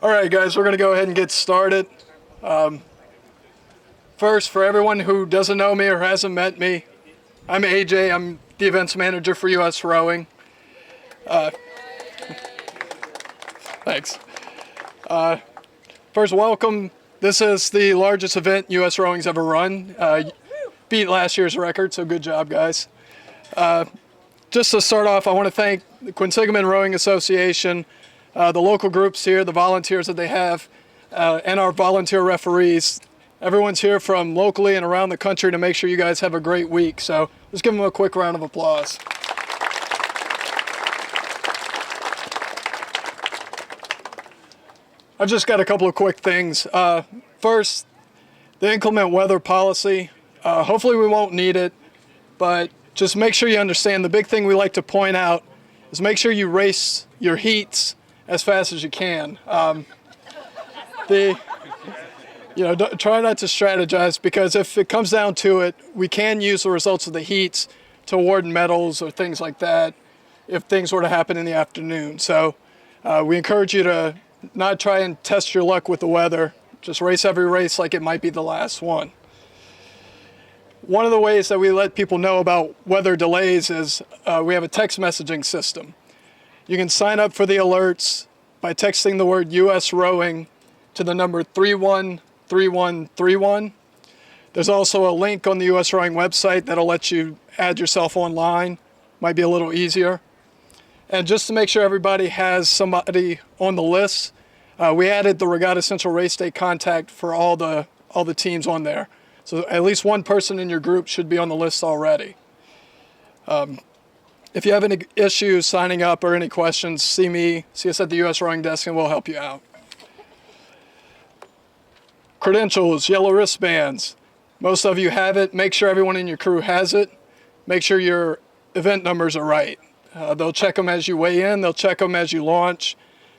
All right, guys, we're going to go ahead and get started. First, for everyone who doesn't know me or hasn't met me, I'm AJ. I'm the events manager for USRowing. Thanks. First, welcome. This is the largest event USRowing's ever run. Beat last year's record, so good job, guys. Just to start off, I want to thank the Quinsigamond Rowing Association, the local groups here, the volunteers that they have, and our volunteer referees. Everyone's here from locally and around the country to make sure you guys have a great week. So let's give them a quick round of applause. I've just got a couple of quick things. First, the inclement weather policy. Hopefully we won't need it, but just make sure you understand the big thing we like to point out is make sure you race your heats as fast as you can. Try not to strategize, because if it comes down to it, we can use the results of the heats to award medals or things like that if things were to happen in the afternoon. So we encourage you to not try and test your luck with the weather. Just race every race like it might be the last one. One of the ways that we let people know about weather delays is we have a text messaging system. You can sign up for the alerts by texting the word USRowing to the number 313131. There's also a link on the USRowing website that'll let you add yourself online. Might be a little easier. And just to make sure everybody has somebody on the list, we added the Regatta Central Race Day contact for all the teams on there. So at least one person in your group should be on the list already. If you have any issues signing up or any questions, see us at the USRowing desk and we'll help you out. Credentials, yellow wristbands. Most of you have it. Make sure everyone in your crew has it. Make sure your event numbers are right. They'll check them as you weigh in. They'll check them as you launch.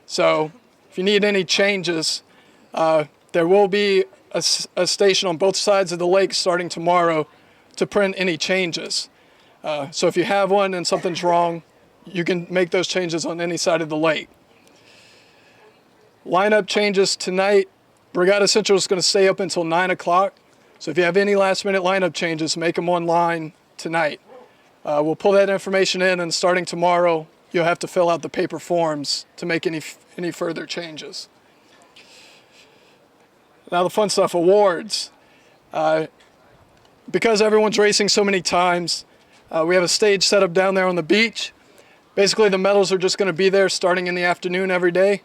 So if you need any changes, there will be a station on both sides of the lake starting tomorrow to print any changes. So if you have one and something's wrong, you can make those changes on any side of the lake. Lineup changes tonight. Regatta Central is going to stay up until 9 o'clock. So if you have any last minute lineup changes, make them online tonight. We'll pull that information in, and starting tomorrow, you'll have to fill out the paper forms to make any further changes. Now the fun stuff, awards. Because everyone's racing so many times, we have a stage set up down there on the beach. Basically, the medals are just going to be there starting in the afternoon every day.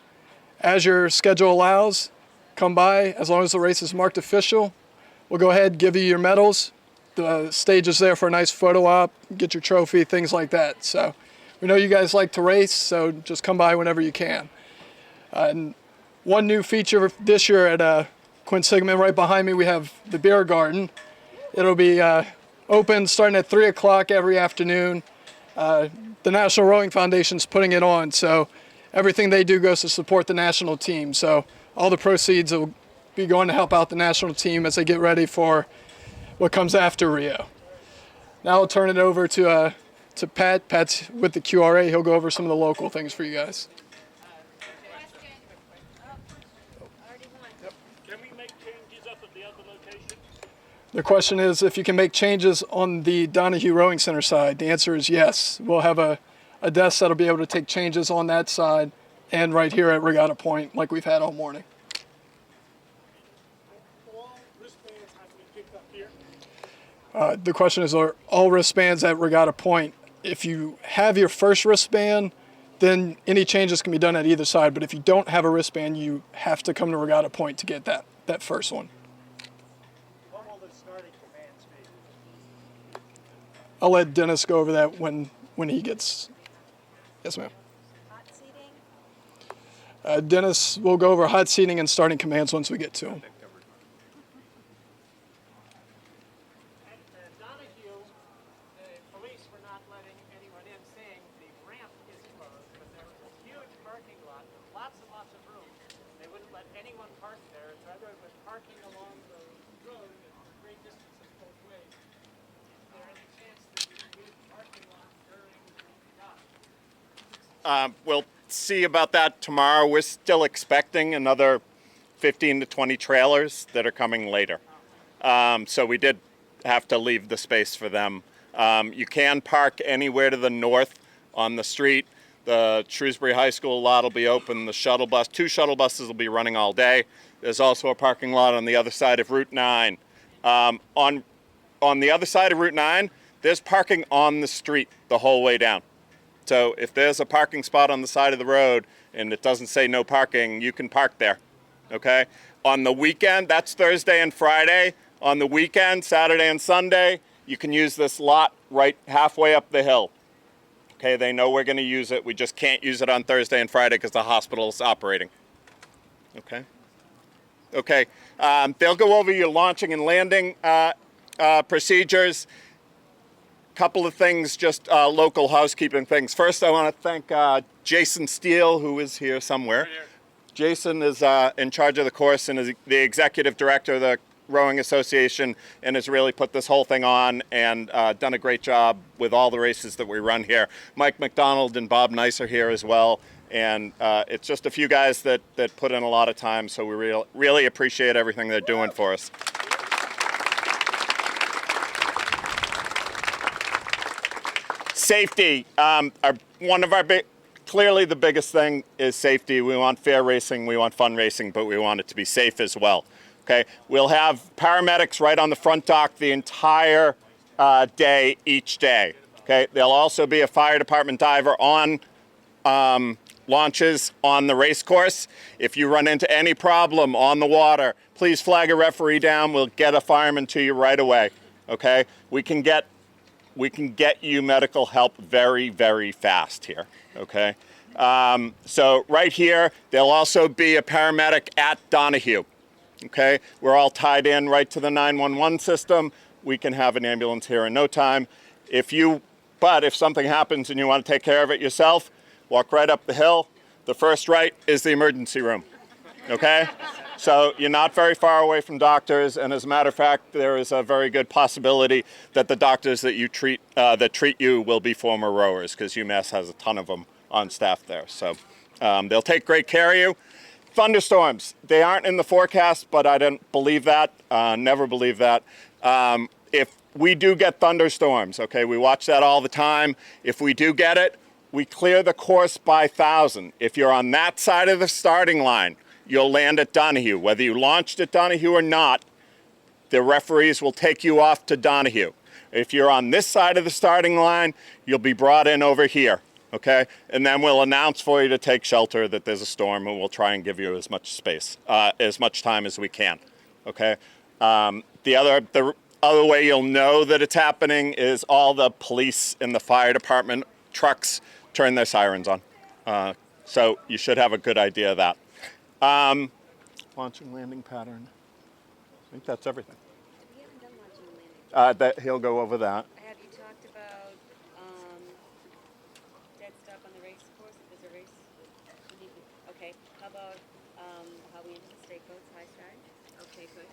As your schedule allows, come by. As long as the race is marked official, we'll go ahead and give you your medals. The stage is there for a nice photo op, get your trophy, things like that. So we know you guys like to race, so just come by whenever you can. And one new feature this year at Quinsigamond, right behind me, we have the beer garden. It'll be open starting at 3 o'clock every afternoon. The National Rowing Foundation's putting it on, so everything they do goes to support the national team. So all the proceeds will be going to help out the national team as they get ready for what comes after Rio. Now I'll turn it over to Pat. Pat's with the QRA. He'll go over some of the local things for you guys. The question is if you can make changes on the Donahue Rowing Center side. The answer is yes. We'll have a desk that'll be able to take changes on that side and right here at Regatta Point like we've had all morning. All wristbands have to be picked up here? The question is, are all wristbands at Regatta Point? If you have your first wristband, then any changes can be done at either side. But if you don't have a wristband, you have to come to Regatta Point to get that first one. I'll let Dennis go over that when he gets. Yes, ma'am. Hot seating? Dennis will go over hot seating and starting commands once we get to him. At Donahue, the police were not letting anyone in, saying the ramp is closed, but there was a huge parking lot with lots and lots of room. They wouldn't let anyone park there, so everyone was parking along the road at great distances both ways. Is there any chance that you could use the parking lot during the dock? Well, see about that tomorrow. We're still expecting another 15 to 20 trailers that are coming later. So we did have to leave the space for them. You can park anywhere to the north on the street. The Shrewsbury High School lot will be open. The shuttle bus, 2 shuttle buses will be running all day. There's also a parking lot on the other side of Route 9. On the other side of Route 9, there's parking on the street the whole way down. So if there's a parking spot on the side of the road and it doesn't say no parking, you can park there, okay? On the weekend, that's Thursday and Friday. On the weekend, Saturday and Sunday, you can use this lot right halfway up the hill. Okay, they know we're gonna use it. We just can't use it on Thursday and Friday because the hospital's operating, okay? Okay, they'll go over your launching and landing procedures. Couple of things, just local housekeeping things. First, I want to thank Jason Steele, who is here somewhere. Right here. Jason is in charge of the course and is the executive director of the Rowing Association and has really put this whole thing on and done a great job with all the races that we run here. Mike McDonald and Bob Nice are here as well. And it's just a few guys that put in a lot of time, so we really appreciate everything they're doing for us. Safety, clearly the biggest thing is safety. We want fair racing, we want fun racing, but we want it to be safe as well. Okay, we'll have paramedics right on the front dock the entire day, each day. Okay, there'll also be a fire department diver on launches on the race course. If you run into any problem on the water, please flag a referee down. We'll get a fireman to you right away. Okay, we can get you medical help very, very fast here, okay? So right here, there'll also be a paramedic at Donahue, okay? We're all tied in right to the 911 system. We can have an ambulance here in no time. But if something happens and you want to take care of it yourself, walk right up the hill. The first right is the emergency room, okay? So you're not very far away from doctors, and as a matter of fact, there is a very good possibility that the doctors that treat you will be former rowers, because UMass has a ton of them on staff there. So they'll take great care of you. Thunderstorms, they aren't in the forecast, but I didn't believe that, never believe that. If we do get thunderstorms, okay, we watch that all the time. If we do get it, we clear the course by 1,000. If you're on that side of the starting line, you'll land at Donahue. Whether you launched at Donahue or not, the referees will take you off to Donahue. If you're on this side of the starting line, you'll be brought in over here, okay? And then we'll announce for you to take shelter that there's a storm, and we'll try and give you as much space, as much time as we can, okay? The other way you'll know that it's happening is all the police and the fire department trucks turn their sirens on. So you should have a good idea of that. Launching landing pattern. I think that's everything. We haven't done launching and landing. He'll go over that. Have you talked about dead stop on the race course? If there's a race, okay. How about how we enter the state boats, high stride? Okay, good.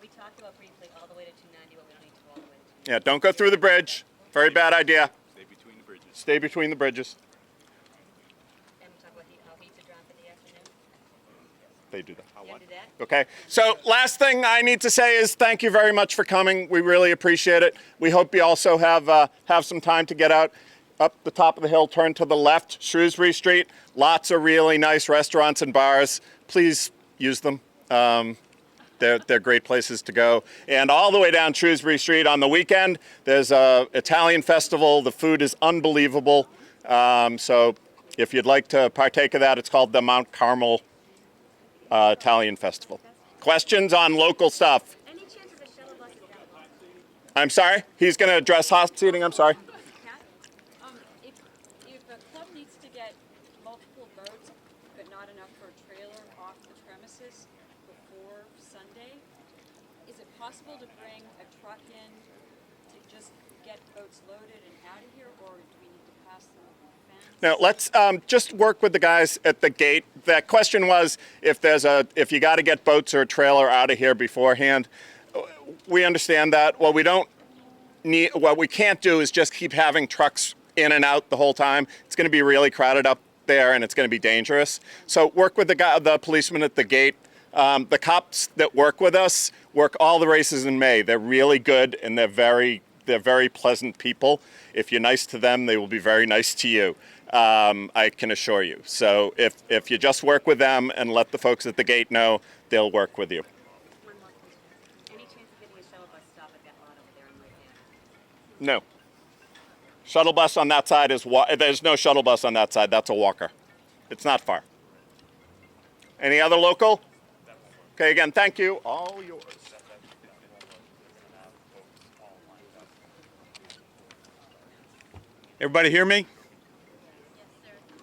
We talked about briefly all the way to 290, but we don't need to go all the way to 290. Yeah, don't go through the bridge. Very bad idea. Stay between the bridges. Stay between the bridges. And we talk about how heats are dropped in the afternoon. They do that. You do that? Okay, so last thing I need to say is thank you very much for coming. We really appreciate it. We hope you also have some time to get out up the top of the hill, turn to the left, Shrewsbury Street. Lots of really nice restaurants and bars. Please use them. They're great places to go. And all the way down Shrewsbury Street on the weekend, there's an Italian festival. The food is unbelievable. So if you'd like to partake of that, it's called the Mount Carmel Italian Festival. Questions on local stuff? Any chance of a shuttle bus at that? I'm sorry? He's going to address hot seating. I'm sorry. If a club needs to get multiple boats, but not enough for a trailer off the premises before Sunday, is it possible to bring a truck in to just get boats loaded and out of here, or do we need to pass them over the fence? Now let's just work with the guys at the gate. That question was if you got to get boats or a trailer out of here beforehand. We understand that. What we can't do is just keep having trucks in and out the whole time. It's going to be really crowded up there, and it's going to be dangerous. So work with the policeman at the gate. The cops that work with us work all the races in May. They're really good, and they're very pleasant people. If you're nice to them, they will be very nice to you. I can assure you. So if you just work with them and let the folks at the gate know, they'll work with you. One more question. Any chance of getting a shuttle bus stop at that lot over there in Lake No. Shuttle bus on that side there's no shuttle bus on that side. That's a walker. It's not far. Any other local? Okay, again, thank you. All yours. Everybody hear me?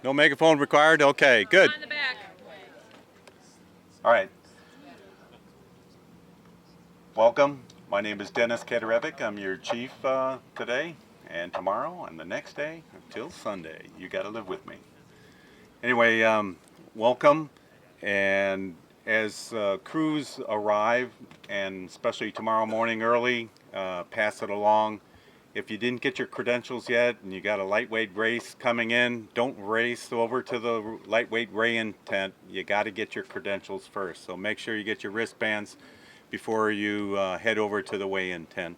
No megaphone required? Okay, good. On the back. All right. Welcome. My name is Dennis Katarevic. I'm your chief today and tomorrow and the next day until Sunday. You got to live with me. Anyway, welcome. And as crews arrive, and especially tomorrow morning early, pass it along. If you didn't get your credentials yet and you got a lightweight race coming in, don't race over to the lightweight weigh-in tent. You got to get your credentials first. So make sure you get your wristbands before you head over to the weigh-in tent.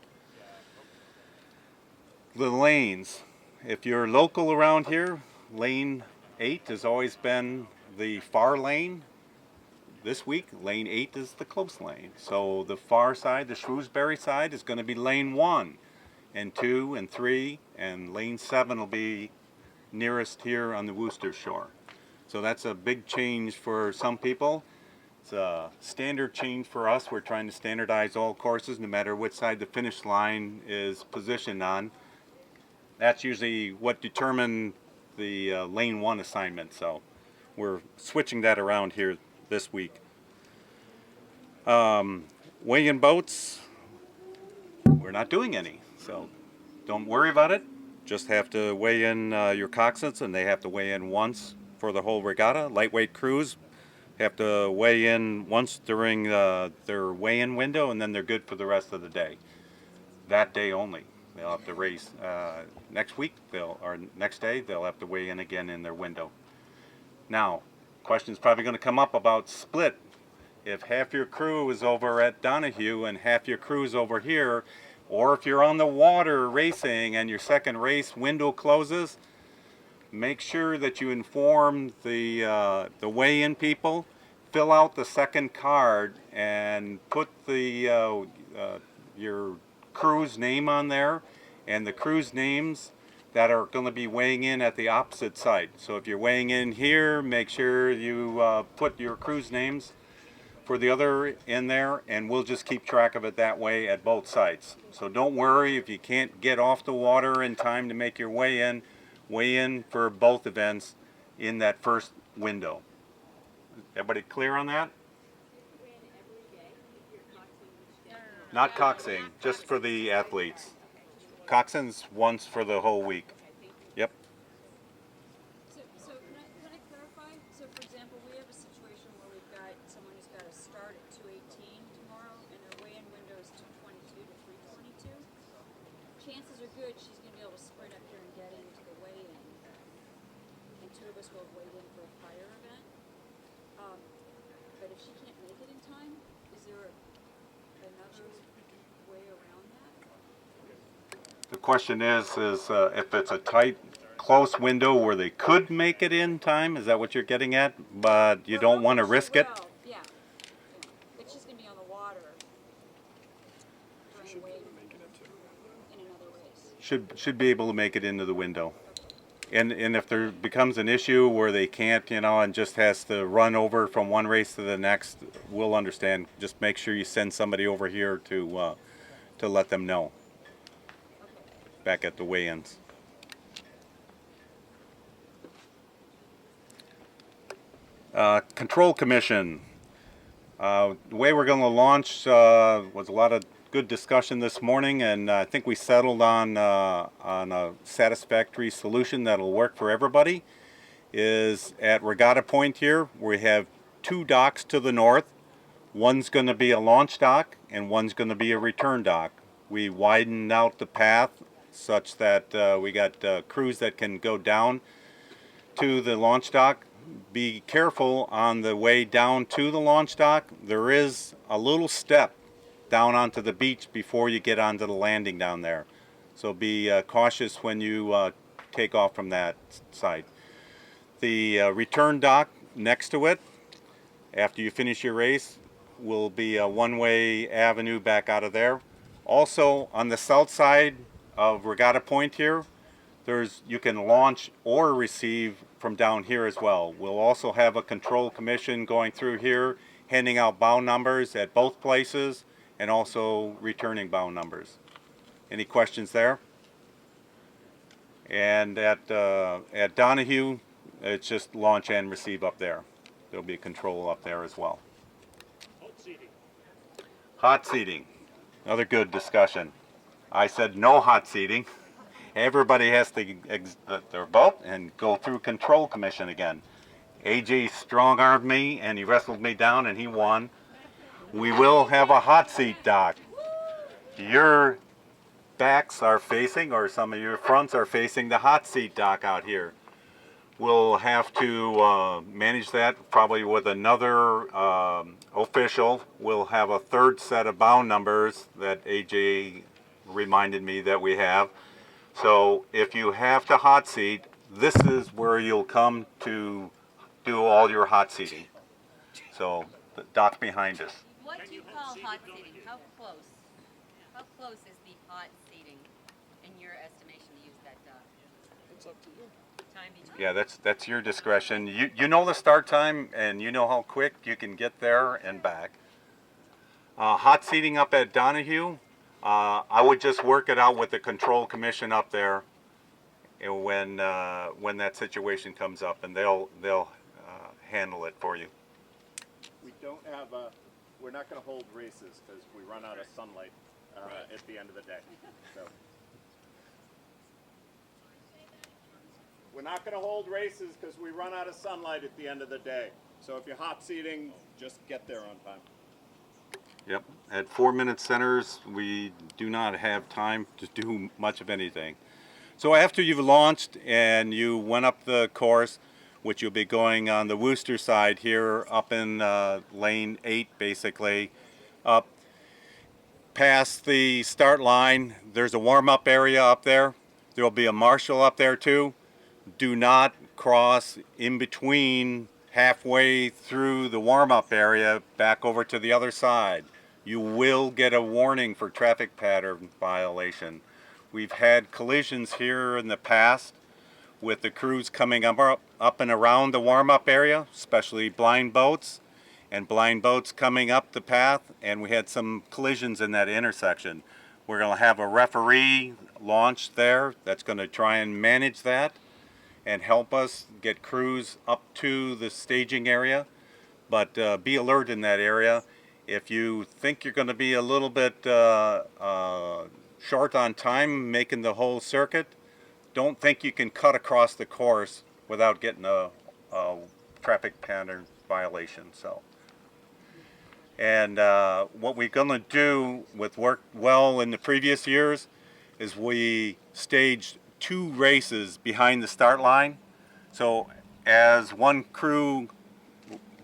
The lanes. If you're local around here, lane 8 has always been the far lane. This week, lane 8 is the close lane. So the far side, the Shrewsbury side, is going to be lane 1. And 2 and 3, and lane 7 will be nearest here on the Worcester shore. So that's a big change for some people. It's a standard change for us. We're trying to standardize all courses no matter which side the finish line is positioned on. That's usually what determines the lane 1 assignment. So we're switching that around here this week. Weigh-in boats, we're not doing any. So don't worry about it. Just have to weigh in your coxswains, and they have to weigh in once for the whole regatta. Lightweight crews have to weigh in once during their weigh-in window, and then they're good for the rest of the day. That day only. They'll have to race next week, or next day, they'll have to weigh in again in their window. Now, question's probably going to come up about split. If half your crew is over at Donahue and half your crew is over here, or if you're on the water racing and your second race window closes, make sure that you inform the weigh-in people. Fill out the second card and put your crew's name on there, and the crew's names that are going to be weighing in at the opposite side. So if you're weighing in here, make sure you put your crew's names for the other in there, and we'll just keep track of it that way at both sites. So don't worry if you can't get off the water in time to make your weigh in for both events in that first window. Everybody clear on that? Not coxing, just for the athletes. Coxswains once for the whole week. Yep. So can I clarify? So for example, we have a situation where we've got someone who's got to start at 2:18 tomorrow, and her weigh-in window is 2:22 to 3:22. Chances are good she's going to be able to sprint up here and get into the weigh-in, and 2 of us will have weighed in for a prior event. But if she can't make it in time, is there another way around that? The question is if it's a tight, close window where they could make it in time, is that what you're getting at? But you don't want to risk it? Well, yeah. But she's going to be on the water during weigh in another race. Should be able to make it into the window. And if there becomes an issue where they can't, and just has to run over from one race to the next, we'll understand. Just make sure you send somebody over here to let them know. Back at the weigh-ins. Control Commission. The way we're going to launch was a lot of good discussion this morning, and I think we settled on a satisfactory solution that'll work for everybody. Is at Regatta Point here, we have 2 docks to the north. One's going to be a launch dock, and one's going to be a return dock. We widened out the path such that we got crews that can go down to the launch dock. Be careful on the way down to the launch dock. There is a little step down onto the beach before you get onto the landing down there. So be cautious when you take off from that side. The return dock next to it, after you finish your race, will be a one-way avenue back out of there. Also, on the south side of Regatta Point here, you can launch or receive from down here as well. We'll also have a control commission going through here, handing out bow numbers at both places, and also returning bow numbers. Any questions there? And at Donahue, it's just launch and receive up there. There'll be a control up there as well. Hot seating. Hot seating, another good discussion. I said no hot seating. Everybody has to exit their boat and go through control commission again. AJ strong-armed me and he wrestled me down and he won. We will have a hot seat dock. Your backs are facing, or some of your fronts are facing the hot seat dock out here. We'll have to manage that probably with another official. We'll have a third set of bow numbers that AJ reminded me that we have. So if you have to hot seat, this is where you'll come to do all your hot seating. So the dock behind us. What do you call hot seating? How close? How close is the hot seating in your estimation to use that dock? It's up to you. Time between? Yeah, that's your discretion. You know the start time and you know how quick you can get there and back. Hot seating up at Donahue, I would just work it out with the control commission up there, and when that situation comes up, and they'll handle it for you. We don't have we're not going to hold races because we run out of sunlight at the end of the day. So we're not going to hold races because we run out of sunlight at the end of the day. So if you're hot seating, just get there on time. Yep. At 4-minute centers, we do not have time to do much of anything. So after you've launched and you went up the course, which you'll be going on the Worcester side here, up in lane 8 basically, up past the start line, there's a warm-up area up there. There'll be a marshal up there too. Do not cross in between halfway through the warm-up area back over to the other side. You will get a warning for traffic pattern violation. We've had collisions here in the past with the crews coming up and around the warm-up area, especially blind boats, and blind boats coming up the path, and we had some collisions in that intersection. We're going to have a referee launched there that's going to try and manage that and help us get crews up to the staging area, but be alert in that area. If you think you're going to be a little bit short on time making the whole circuit, don't think you can cut across the course without getting a traffic pattern violation. So, and what we're going to do with work well in the previous years is we staged 2 races behind the start line. So as one crew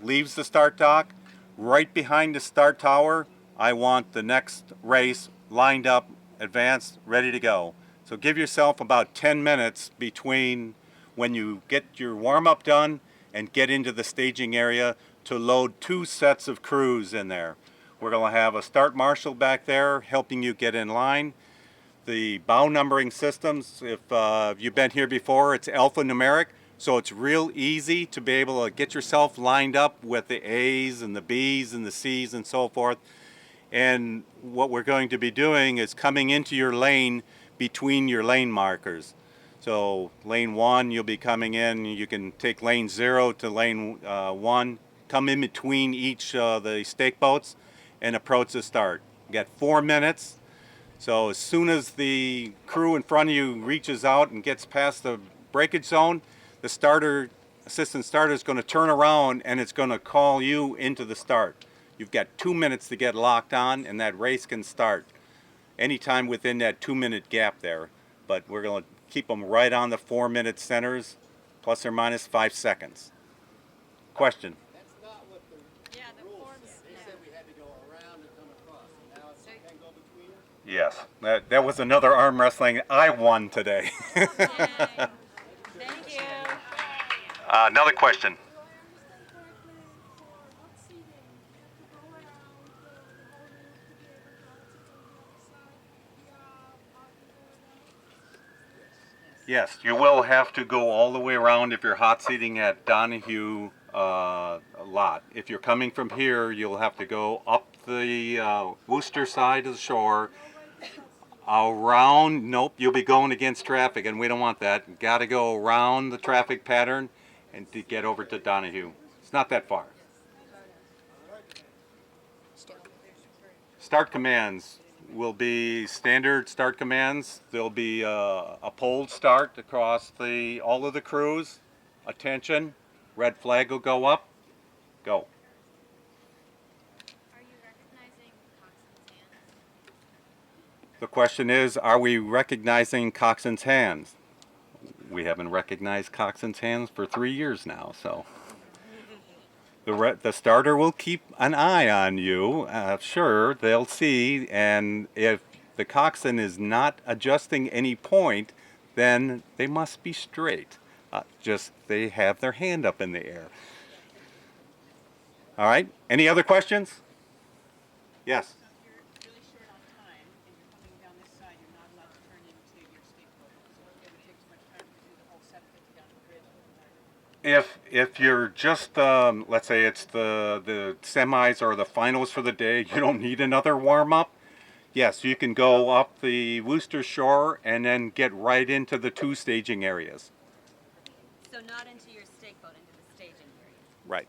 leaves the start dock, right behind the start tower, I want the next race lined up, advanced, ready to go. So give yourself about 10 minutes between when you get your warm-up done and get into the staging area to load 2 sets of crews in there. We're going to have a start marshal back there helping you get in line. The bow numbering systems, if you've been here before, it's alphanumeric, so it's real easy to be able to get yourself lined up with the A's and the B's and the C's and so forth. And what we're going to be doing is coming into your lane between your lane markers. So lane 1, you'll be coming in, you can take lane 0 to lane 1, come in between each the stake boats and approach the start. You got 4 minutes. So as soon as the crew in front of you reaches out and gets past the breakage zone, the assistant starter is going to turn around and it's going to call you into the start. You've got 2 minutes to get locked on and that race can start anytime within that 2-minute gap there. but we're going to keep them right on the 4-minute centers, plus or minus 5 seconds. Question? That's not what the Yeah, the rules forms, said. They yeah. said we had to go around and come across. And now it's, you can't go between them? Yes. That was another arm wrestling I won today. Yay. Thank you. Another question. Do I understand correctly for hot seating, you have to go around the whole loop to be able to hot seat on the other side via parking going down? Yes, you will have to go all the way around if you're hot seating at Donahue lot. If you're coming from here, you'll have to go up the Worcester side of the shore, around. Nope, you'll be going against traffic, and we don't want that. Got to go around the traffic pattern and to get over to Donahue. It's not that far. Start commands will be standard start commands. There'll be a polled start across all of the crews. Attention, red flag will go up. Go. Are you recognizing Coxswains' hands? The question is, are we recognizing Coxswains' hands? We haven't recognized Coxswains' hands for 3 years now, so. The starter will keep an eye on you. Sure, they'll see, and if the coxswain is not adjusting any point, then they must be straight. Just they have their hand up in the air. All right. Any other questions? Yes. So if you're really short on time and you're coming down this side, you're not allowed to turn into your state boat because it would take too much time to do the whole set to get down the bridge. If you're just let's say it's the semis or the finals for the day, you don't need another warm up. Yes, you can go up the Worcester shore and then get right into the 2 staging areas. So not into your stake boat, into the staging area. Right.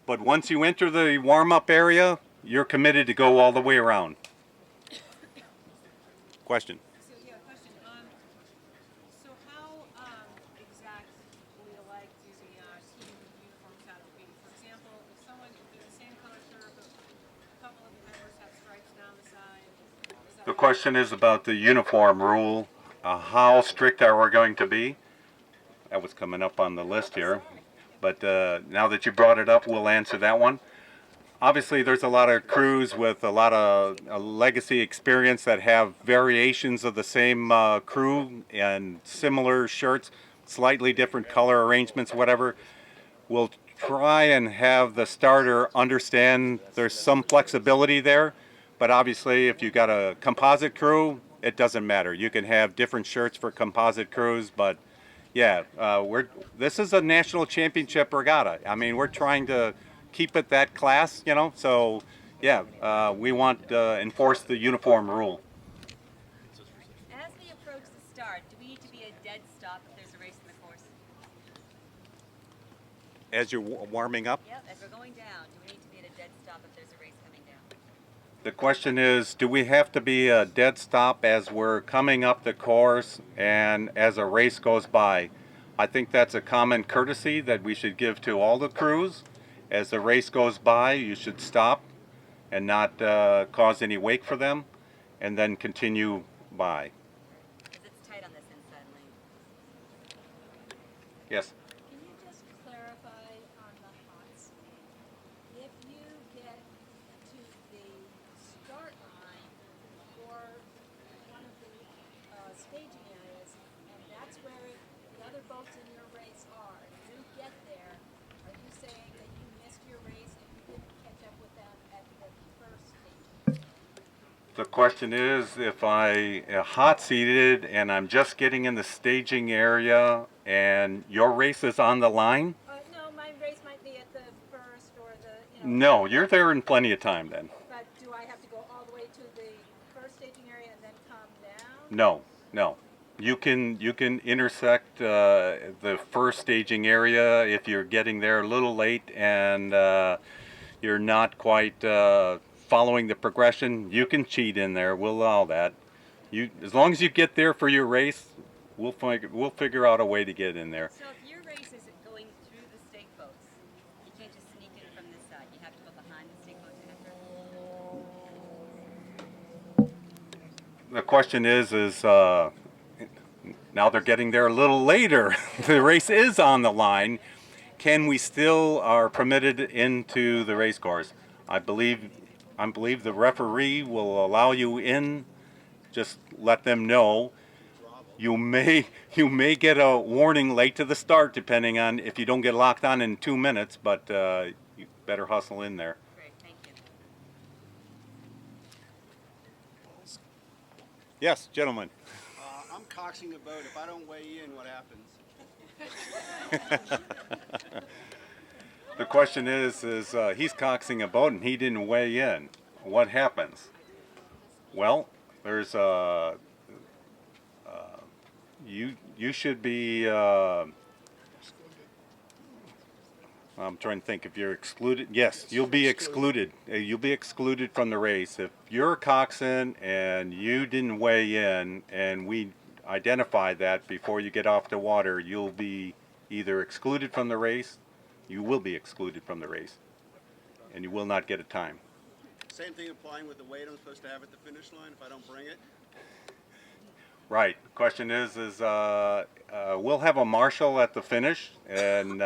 But once you enter the warm up area, you're committed to go all the way around. Question. So yeah, question. So how exactly alike do the team uniforms have to be? For example, if someone in the same color shirt, but a couple of the members have stripes down the side. The question is about the uniform rule. How strict are we going to be? That was coming up on the list here. But now that you brought it up, we'll answer that one. Obviously, there's a lot of crews with a lot of legacy experience that have variations of the same crew and similar shirts, slightly different color arrangements, whatever. We'll try and have the starter understand there's some flexibility there, but obviously if you got a composite crew, it doesn't matter. You can have different shirts for composite crews, but yeah, this is a national championship regatta. I mean, we're trying to keep it that class, you know, so yeah, we want to enforce the uniform rule. As we approach the start, do we need to be a dead stop if there's a race in the course? As you're warming up, Yep. As we're going down, do we need to be at a dead stop if there's a race coming down? the question is, do we have to be a dead stop as we're coming up the course and as a race goes by? I think that's a common courtesy that we should give to all the crews. As the race goes by, you should stop and not cause any wake for them, and then continue by. Because it's tight on this inside lane. Yes. Can you just clarify on the hot seat? If you get to the start line for one of the staging areas, and that's where the other boats in your race are, and you get there, are you saying that you missed your race and you didn't catch up with them at the first staging? The question is, if I hot seated and I'm just getting in the staging area and your race is on the line, No, my race might be at the first or the, you know. no, you're there in plenty of time then. But do I have to go all the way to the first staging area and then come down? No, no. You can intersect the first staging area if you're getting there a little late and you're not quite following the progression. You can cheat in there. We'll allow that. As long as you get there for your race, we'll figure out a way to get in there. So if your race is going through the stake boats, you can't just sneak in from this side. You have to go behind the stake boat to enter. The question is Now they're getting there a little later. The race is on the line. Can we still are permitted into the race course? I believe the referee will allow you in. Just let them know. You may get a warning late to the start depending on if you don't get locked on in 2 minutes, but you better hustle in there. Great, thank you. Yes, gentlemen. I'm coxing a boat. If I don't weigh in, what happens? The question is he's coxing a boat and he didn't weigh in. What happens? Well, there's you should be. I'm trying to think if you're excluded. Yes, you'll be excluded. You'll be excluded from the race if you're a coxswain and you didn't weigh in, and we identify that before you get off the water. You'll be either excluded from the race. You will be excluded from the race, and you will not get a time. Same thing applying with the weight I'm supposed to have at the finish line if I don't bring it? Right. The question is we'll have a marshal at the finish and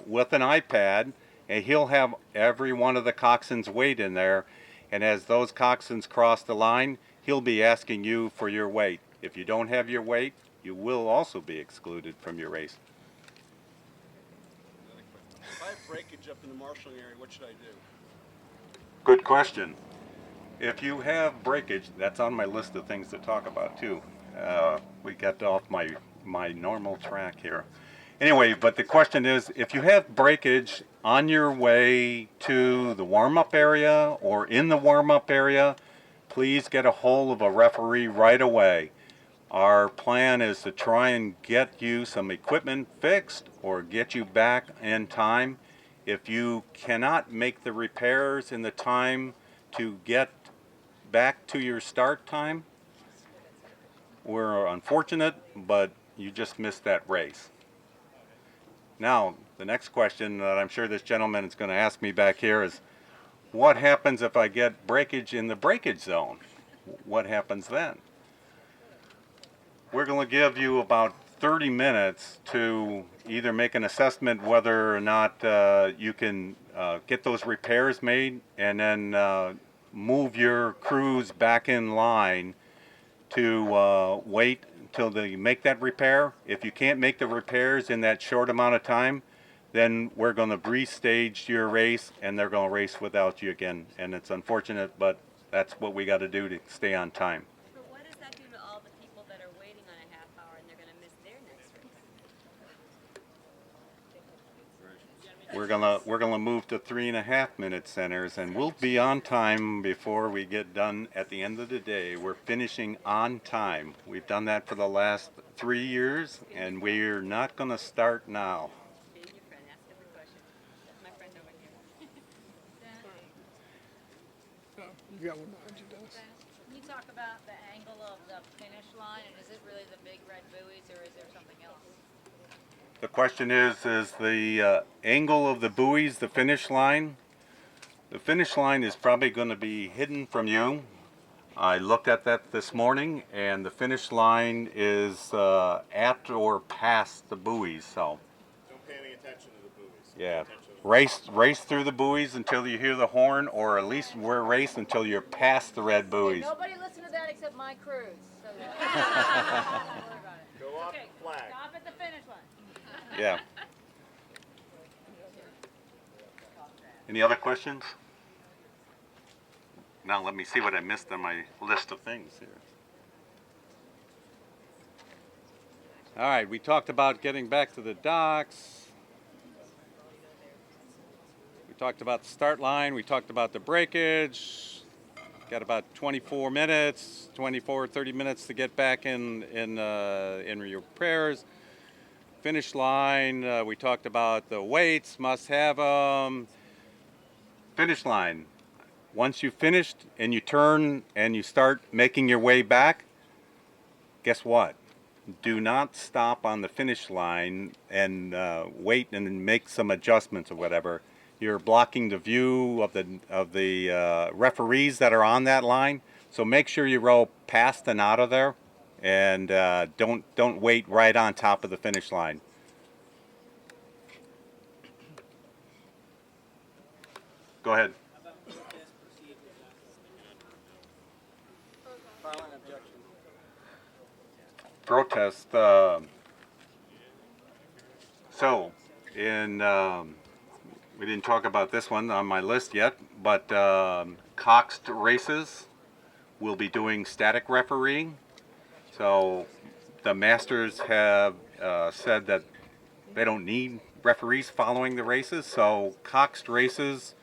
with an iPad, and he'll have every one of the coxswains' weight in there. And as those coxswains cross the line, he'll be asking you for your weight. If you don't have your weight, you will also be excluded from your race. If I have breakage up in the marshalling area, what should I do? Good question. If you have breakage, that's on my list of things to talk about too. We got off my normal track here. Anyway, but the question is, if you have breakage on your way to the warm-up area or in the warm-up area, please get a hold of a referee right away. Our plan is to try and get you some equipment fixed or get you back in time. If you cannot make the repairs in the time to get back to your start time, we're unfortunate, but you just missed that race. Now, the next question that I'm sure this gentleman is going to ask me back here is, what happens if I get breakage in the breakage zone? What happens then? We're going to give you about 30 minutes to either make an assessment whether or not you can get those repairs made, and then move your crews back in line to wait until they make that repair. If you can't make the repairs in that short amount of time, then we're going to restage your race and they're going to race without you again. And it's unfortunate, but that's what we got to do to stay on time. But what does that do to all the people that are waiting on a half hour and they're gonna miss their next race? We're gonna move to 3.5 minute centers, and we'll be on time before we get done at the end of the day. We're finishing on time. We've done that for the last 3 years, and we're not gonna start now. Being your friend, ask every question. My friend over here. You got one behind you, Dennis. Can you talk about the angle of the finish line, and is it really the big red buoys, or is there something else? The question is the angle of the buoys, the finish line? The finish line is probably going to be hidden from you. I looked at that this morning, and the finish line is at or past the buoys. So Don't pay any attention to the buoys. yeah, race through the buoys until you hear the horn, or at least race until you're past the red buoys. Nobody listen to that except my crews. So don't worry about it. Go off Okay, the flag. stop at the finish line. Yeah. Any other questions? Now let me see what I missed on my list of things here. All right, we talked about getting back to the docks. We talked about the start line. We talked about the breakage. Got about 24 minutes, 30 minutes to get back in your prayers. Finish line, we talked about the weights, must have them. Finish line. Once you've finished and you turn and you start making your way back, guess what? Do not stop on the finish line and wait and make some adjustments or whatever. You're blocking the view of the referees that are on that line. So make sure you row past and out of there and don't wait right on top of the finish line. Go ahead. File an objection. Protest. So, in we didn't talk about this one on my list yet, but Coxed races will be doing static refereeing. So the masters have said that they don't need referees following the races. So Coxed races,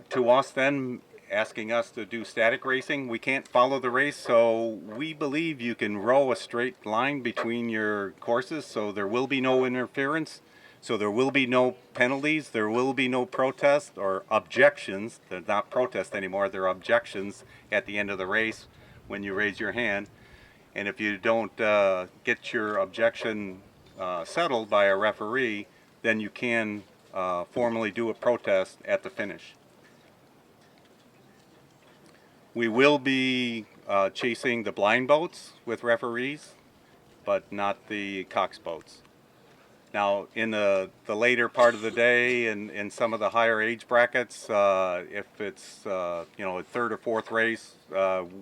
to us then, asking us to do static racing, we can't follow the race, so we believe you can row a straight line between your courses, so there will be no interference, so there will be no penalties, there will be no protests or objections. They're not protests anymore, they're objections at the end of the race when you raise your hand. And if you don't get your objection settled by a referee, then you can formally do a protest at the finish. We will be chasing the blind boats with referees, but not the Cox boats. Now, in the later part of the day and in some of the higher age brackets, if it's a third or fourth race,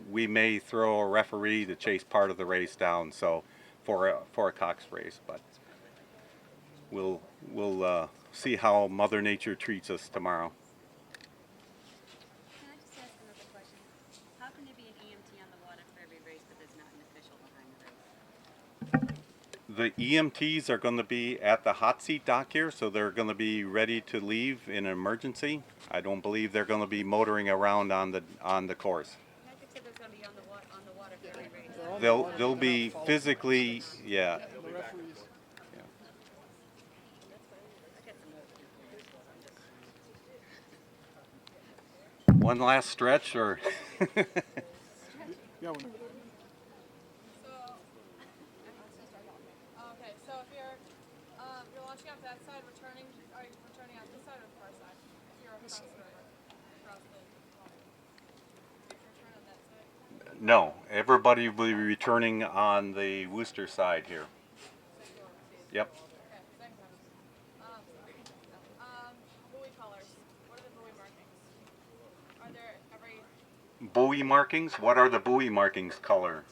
we may throw a referee to chase part of the race down. So for a Cox race, but we'll see how Mother Nature treats us tomorrow. Can I just ask another question? How can there be an EMT on the water for every race, but there's not an official behind the race? The EMTs are going to be at the hot seat dock here, so they're going to be ready to leave in an emergency. I don't believe they're going to be motoring around on the course. Patrick said there's going to be on the water for every race. They'll be physically, yeah. The referees. I got some notes. One last stretch, or Yeah, whenever. Okay, so if you're launching off that side, are you returning out this side or the far side? If you're across the river, across the water. If you return on that side, no. Everybody will be returning on the Worcester side here. Yep. okay, same time. Buoy colors. What are the buoy markings? Are there every Buoy markings. What are the buoy markings color?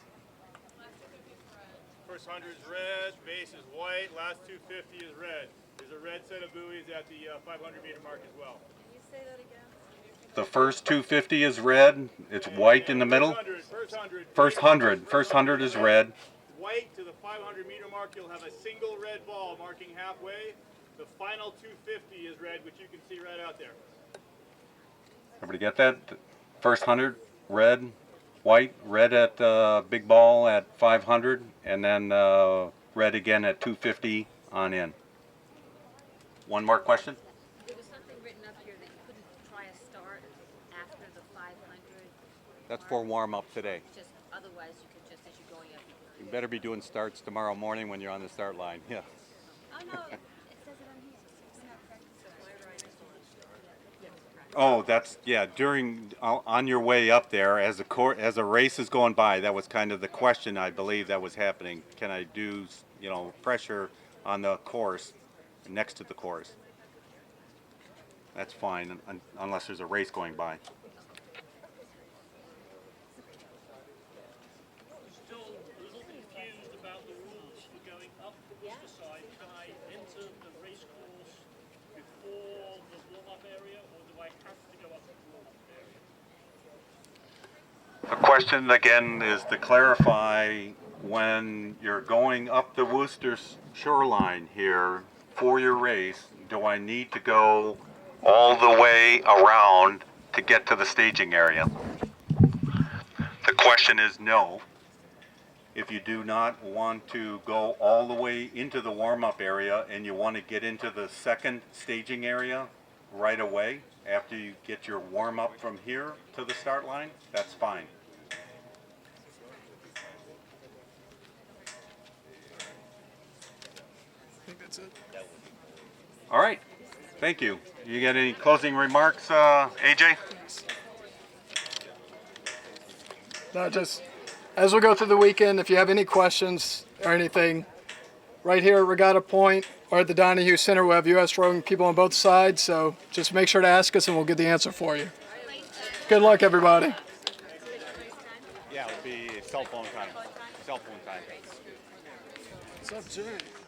last 250 is red? First 100 is red, base is white, last 250 is red. There's a red set of buoys at the 500 meter mark as well. Can you say that again? The first 250 is red. It's white in the middle. First 100 is red. White to the 500 meter mark, you'll have a single red ball marking halfway. The final 250 is red, which you can see right out there. Everybody get that? First 100, red, white, red at big ball at 500, and then red again at 250 on in. One more question? There was something written up here that you couldn't try a start after the 500. That's for warm up today. Just otherwise, you could just as you're going up. You better be doing starts tomorrow morning when you're on the start line. Yeah. Oh no, it says it on here. We're not practicing. Oh, that's during on your way up there as a race is going by. That was kind of the question I believe that was happening. Can I do pressure on the course next to the course? That's fine unless there's a race going by. Still a little confused about the rules for going up the Worcester side. Can I enter the race course before the warm-up area, or do I have to go up the warm-up area? The question again is to clarify, when you're going up the Worcester shoreline here for your race, do I need to go all the way around to get to the staging area? The question is no. If you do not want to go all the way into the warm-up area and you want to get into the second staging area right away after you get your warm-up from here to the start line, that's fine. I think that's it. All right. Thank you. You got any closing remarks, AJ? No, just as we go through the weekend, if you have any questions or anything, right here at Regatta Point or at the Donahue Center, we have US Rowing people on both sides, so just make sure to ask us and we'll get the answer for you. Good luck, everybody. Yeah, it would be cell phone time. Cell phone time. What's up, Jay?